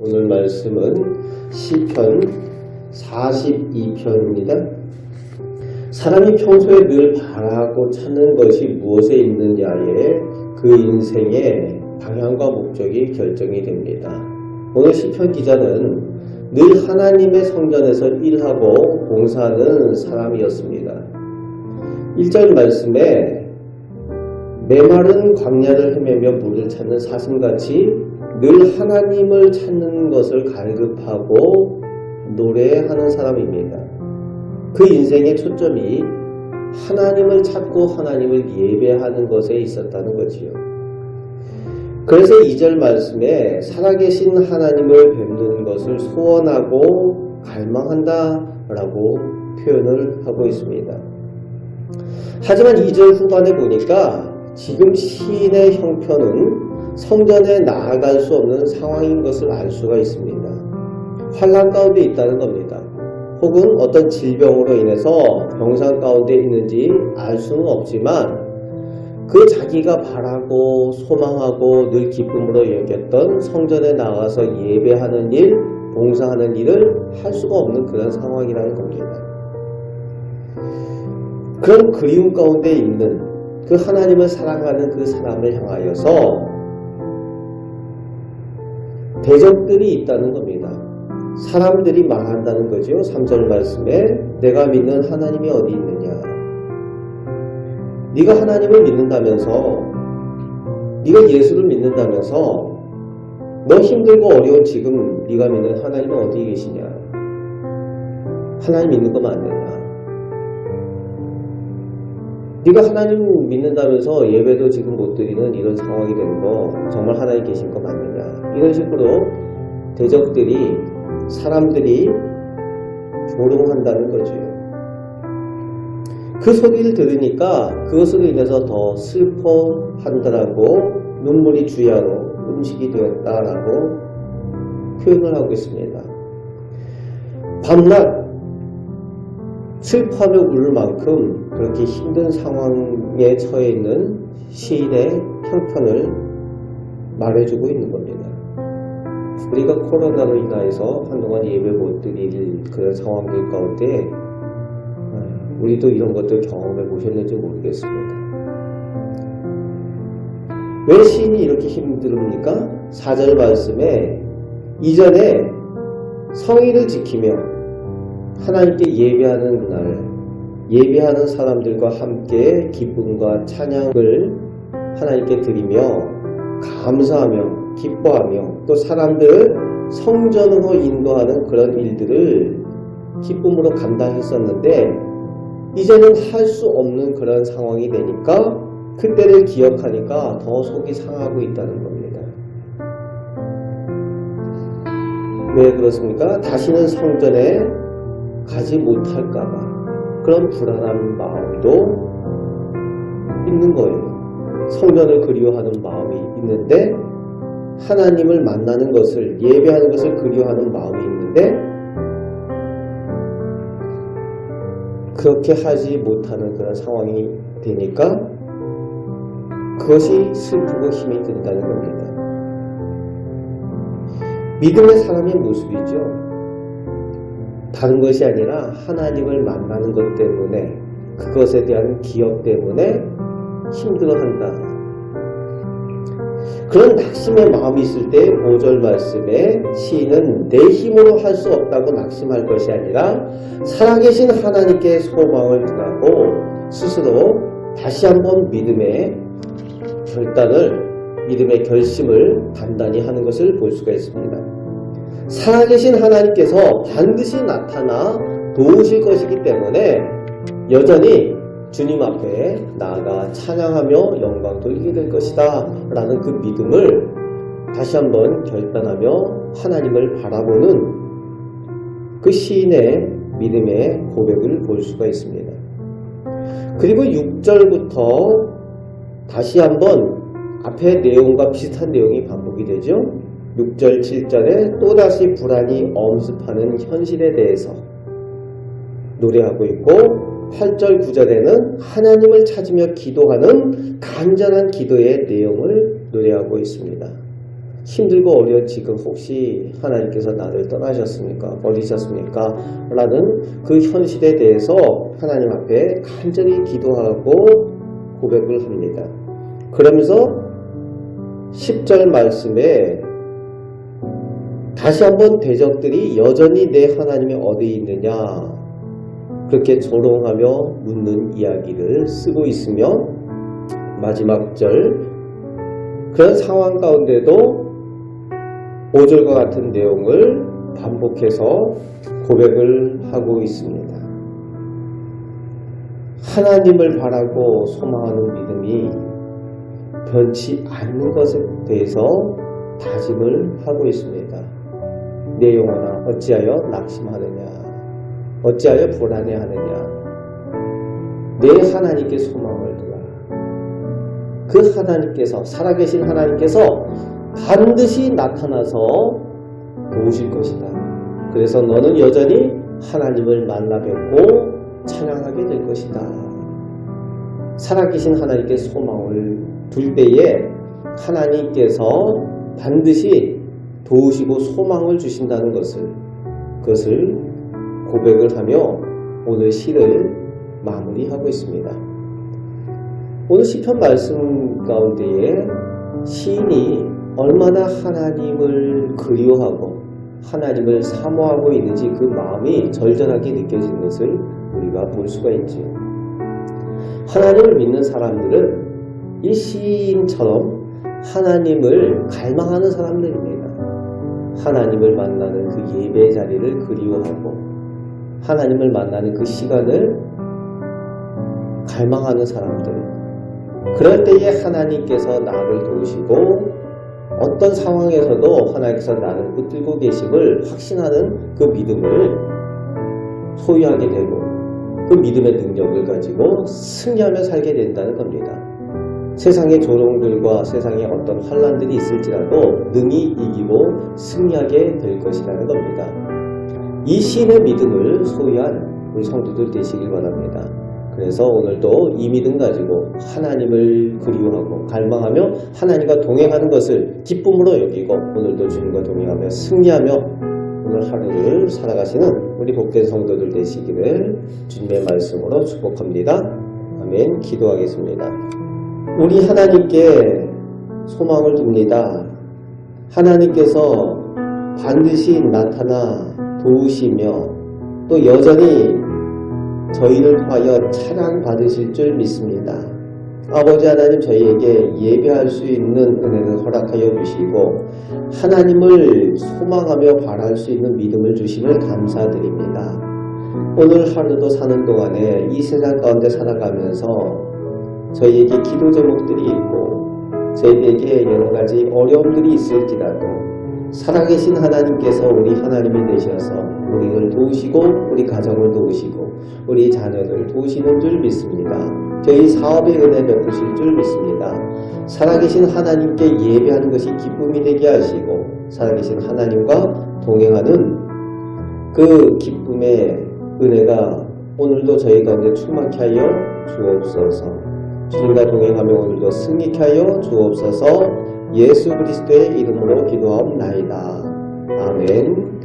오늘 말씀은 시편 42편입니다. 사람이 평소에 늘 바라고 찾는 것이 무엇에 있느냐에 그 인생의 방향과 목적이 결정이 됩니다. 오늘 시편 기자는 늘 하나님의 성전에서 일하고 봉사하는 사람이었습니다. 1절 말씀에 메마른 광야를 헤매며 물을 찾는 사슴같이 늘 하나님을 찾는 것을 갈급하고 노래하는 사람입니다. 그 인생의 초점이 하나님을 찾고 하나님을 예배하는 것에 있었다는 거지요. 그래서 2절 말씀에 살아계신 하나님을 뵙는 것을 소원하고 갈망한다 라고 표현을 하고 있습니다. 하지만 2절 후반에 보니까 지금 시인의 형편은 성전에 나아갈 수 없는 상황인 것을 알 수가 있습니다. 환난 가운데 있다는 겁니다. 혹은 어떤 질병으로 인해서 병상 가운데 있는지 알 수는 없지만 그 자기가 바라고 소망하고 늘 기쁨으로 여겼던 성전에 나가서 예배하는 일, 봉사하는 일을 할 수가 없는 그런 상황이라는 겁니다. 그런 그리움 가운데 있는 그 하나님을 사랑하는 그 사람을 향하여서 대적들이 있다는 겁니다. 사람들이 말한다는 거죠. 3절 말씀에 내가 믿는 하나님이 어디 있느냐. 네가 하나님을 믿는다면서, 네가 예수를 믿는다면서 너 힘들고 어려운 지금 네가 믿는 하나님은 어디 계시냐. 하나님 믿는 거 맞느냐. 네가 하나님 믿는다면서 예배도 지금 못 드리는 이런 상황이 되는 거 정말 하나님 계신 거 맞느냐. 이런 식으로 대적들이 사람들이 조롱한다는 거죠. 그 소리를 들으니까 그것으로 인해서 더 슬퍼한다라고 눈물이 주야로 음식이 되었다라고 표현을 하고 있습니다. 밤낮 슬퍼하며 울 만큼 그렇게 힘든 상황에 처해 있는 시인의 형편을 말해주고 있는 겁니다. 우리가 코로나로 인하여서 한동안 예배 못 드릴 그런 상황들 가운데 우리도 이런 것들 경험해 보셨는지 모르겠습니다. 왜 시인이 이렇게 힘듭니까? 4절 말씀에 이전에 성의를 지키며 하나님께 예배하는 날, 예배하는 사람들과 함께 기쁨과 찬양을 하나님께 드리며 감사하며 기뻐하며 또 사람들을 성전으로 인도하는 그런 일들을 기쁨으로 감당했었는데 이제는 할 수 없는 그런 상황이 되니까 그때를 기억하니까 더 속이 상하고 있다는 겁니다. 왜 그렇습니까? 다시는 성전에 가지 못할까봐 그런 불안한 마음도 있는 거예요. 성전을 그리워하는 마음이 있는데 하나님을 만나는 것을 예배하는 것을 그리워하는 마음이 있는데 그렇게 하지 못하는 그런 상황이 되니까 그것이 슬프고 힘이 든다는 겁니다. 믿음의 사람의 모습이죠. 다른 것이 아니라 하나님을 만나는 것 때문에 그것에 대한 기억 때문에 힘들어한다. 그런 낙심의 마음이 있을 때 5절 말씀에 시인은 내 힘으로 할 수 없다고 낙심할 것이 아니라 살아계신 하나님께 소망을 두고 스스로 다시 한번 믿음의 결단을, 믿음의 결심을 단단히 하는 것을 볼 수가 있습니다. 살아계신 하나님께서 반드시 나타나 도우실 것이기 때문에 여전히 주님 앞에 나아가 찬양하며 영광 돌리게 될 것이다 라는 그 믿음을 다시 한번 결단하며 하나님을 바라보는 그 시인의 믿음의 고백을 볼 수가 있습니다. 그리고 6절부터 다시 한번 앞의 내용과 비슷한 내용이 반복이 되죠. 6절, 7절에 또다시 불안이 엄습하는 현실에 대해서 노래하고 있고 8절, 9절에는 하나님을 찾으며 기도하는 간절한 기도의 내용을 노래하고 있습니다. 힘들고 어려운 지금 혹시 하나님께서 나를 떠나셨습니까? 버리셨습니까? 라는 그 현실에 대해서 하나님 앞에 간절히 기도하고 고백을 합니다. 그러면서 10절 말씀에 다시 한번 대적들이 여전히 내 하나님이 어디 있느냐 그렇게 조롱하며 묻는 이야기를 쓰고 있으며 마지막 절 그런 상황 가운데도 5절과 같은 내용을 반복해서 고백을 하고 있습니다. 하나님을 바라고 소망하는 믿음이 변치 않는 것에 대해서 다짐을 하고 있습니다. 내 영혼아 어찌하여 낙심하느냐 어찌하여 불안해하느냐 내 하나님께 소망을 두라. 그 하나님께서 살아계신 하나님께서 반드시 나타나서 도우실 것이다. 그래서 너는 여전히 하나님을 만나 뵙고 찬양하게 될 것이다. 살아계신 하나님께 소망을 둘 때에 하나님께서 반드시 도우시고 소망을 주신다는 그것을 고백을 하며 오늘 시를 마무리하고 있습니다. 오늘 시편 말씀 가운데에 시인이 얼마나 하나님을 그리워하고 하나님을 사모하고 있는지 그 마음이 절절하게 느껴지는 것을 우리가 볼 수가 있지요. 하나님을 믿는 사람들은 이 시인처럼 하나님을 갈망하는 사람들입니다. 하나님을 만나는 그 예배 자리를 그리워하고 하나님을 만나는 그 시간을 갈망하는 사람들. 그럴 때에 하나님께서 나를 도우시고 어떤 상황에서도 하나님께서 나를 붙들고 계심을 확신하는 그 믿음을 소유하게 되고 그 믿음의 능력을 가지고 승리하며 살게 된다는 겁니다. 세상의 조롱들과 세상에 어떤 환난들이 있을지라도 능히 이기고 승리하게 될 것이라는 겁니다. 이 시인의 믿음을 소유한 우리 성도들 되시길 바랍니다. 그래서 오늘도 이 믿음 가지고 하나님을 그리워하고 갈망하며 하나님과 동행하는 것을 기쁨으로 여기고 오늘도 주님과 동행하며 승리하며 오늘 하루를 살아가시는 우리 복된 성도들 되시기를 주님의 말씀으로 축복합니다. 아멘. 기도하겠습니다. 우리 하나님께 소망을 둡니다. 하나님께서 반드시 나타나 도우시며 또 여전히 저희를 통하여 찬양 받으실 줄 믿습니다. 아버지 하나님 저희에게 예배할 수 있는 은혜를 허락하여 주시고 하나님을 소망하며 바랄 수 있는 믿음을 주심을 감사드립니다. 오늘 하루도 사는 동안에 이 세상 가운데 살아가면서 저희에게 기도 제목들이 있고 저희에게 여러 가지 어려움들이 있을지라도 살아계신 하나님께서 우리 하나님이 되셔서 우리를 도우시고 우리 가정을 도우시고 우리 자녀를 도우시는 줄 믿습니다. 저희 사업의 은혜 베푸실 줄 믿습니다. 살아계신 하나님께 예배하는 것이 기쁨이 되게 하시고 살아계신 하나님과 동행하는 그 기쁨의 은혜가 오늘도 저희 가운데 충만케 하여 주옵소서. 주님과 동행하며 오늘도 승리케 하여 주옵소서. 예수 그리스도의 이름으로 기도하옵나이다. 아멘.